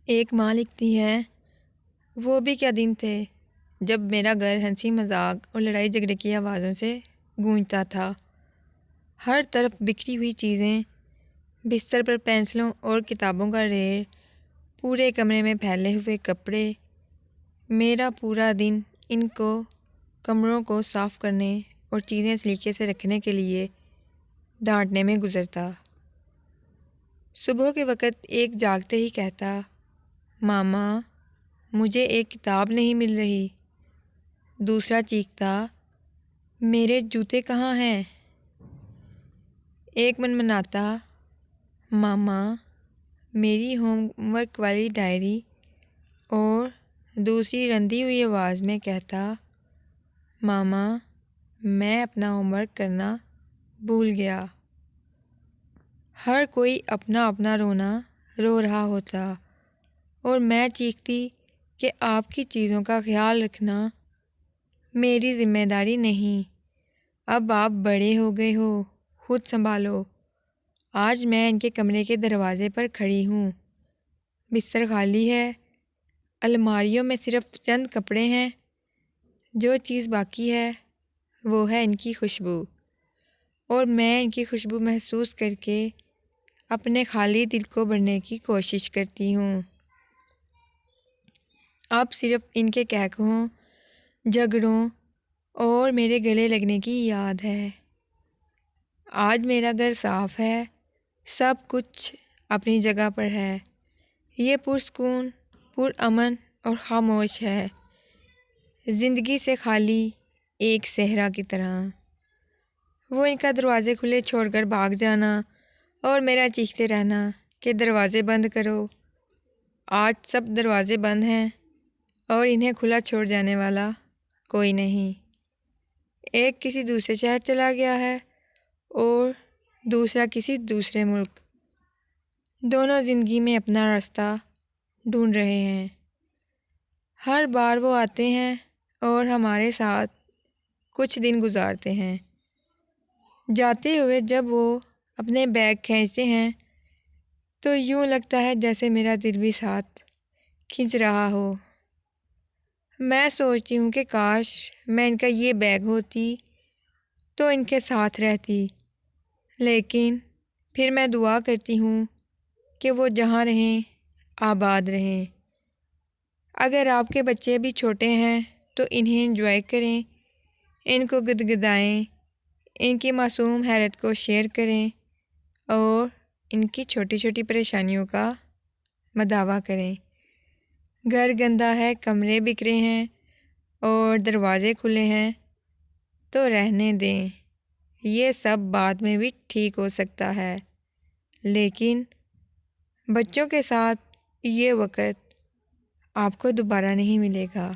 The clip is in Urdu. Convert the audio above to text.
ایک ماں لکھتی ہے، وہ بھی کیا دن تھے جب میرا گھر ہنسی مذاق اور لڑائی جھگڑے کی آوازوں سے گونجتا تھا۔ ہر طرف بکھری ہوئی چیزیں، بستر پر پینسلوں اور کتابوں کا ڈھیر، پورے کمرے میں پھیلے ہوئے کپڑے۔ میرا پورا دن ان کمروں کو صاف کرنے اور چیزیں سلیقے سے رکھنے کے لیے ڈانٹنے میں گزرتا۔ صبح کے وقت ایک جاگتے ہی کہتا، ماما مجھے ایک کتاب نہیں مل رہی۔ دوسرا چیختا، میرے جوتے کہاں ہیں؟ ایک منمناتا، ماما میری ہوم ورک والی ڈائری، اور دوسری رندی ہوئی آواز میں کہتا، ماما میں اپنا ہوم ورک کرنا بھول گیا۔ ہر کوئی اپنا اپنا رونا رو رہا ہوتا اور میں چیختی کہ آپ کی چیزوں کا خیال رکھنا میری ذمہ داری نہیں، اب آپ بڑے ہو گئے ہو، خود سنبھالو۔ آج میں ان کے کمرے کے دروازے پر کھڑی ہوں، بستر خالی ہے، الماریوں میں صرف چند کپڑے ہیں، جو چیز باقی ہے وہ ہے ان کی خوشبو، اور میں ان کی خوشبو محسوس کر کے اپنے خالی دل کو بھرنے کی کوشش کرتی ہوں۔ اب صرف ان کے قہقہوں، جھگڑوں اور میرے گلے لگنے کی یاد ہے۔ آج میرا گھر صاف ہے، سب کچھ اپنی جگہ پر ہے، یہ پرسکون، پرامن اور خاموش ہے، زندگی سے خالی ایک صحرا کی طرح۔ وہ ان کا دروازے کھلے چھوڑ کر بھاگ جانا اور میرا چیختے رہنا کہ دروازے بند کرو۔ آج سب دروازے بند ہیں اور انہیں کھلا چھوڑ جانے والا کوئی نہیں۔ ایک کسی دوسرے شہر چلا گیا ہے اور دوسرا کسی دوسرے ملک۔ دونوں زندگی میں اپنا راستہ ڈھونڈ رہے ہیں۔ ہر بار وہ آتے ہیں اور ہمارے ساتھ کچھ دن گزارتے ہیں۔ جاتے ہوئے جب وہ اپنے بیگ کھینچتے ہیں تو یوں لگتا ہے جیسے میرا دل بھی ساتھ کھنچ رہا ہو۔ میں سوچتی ہوں کہ کاش میں ان کا یہ بیگ ہوتی تو ان کے ساتھ رہتی، لیکن پھر میں دعا کرتی ہوں کہ وہ جہاں رہیں آباد رہیں۔ اگر آپ کے بچے بھی چھوٹے ہیں تو انہیں انجوائے کریں، ان کو گدگدائیں، ان کی معصوم حیرت کو شیئر کریں اور ان کی چھوٹی چھوٹی پریشانیوں کا مداوع کریں۔ گھر گندا ہے، کمرے بکھرے ہیں اور دروازے کھلے ہیں تو رہنے دیں، یہ سب بعد میں بھی ٹھیک ہو سکتا ہے، لیکن بچوں کے ساتھ یہ وقت آپ کو دوبارہ نہیں ملے گا۔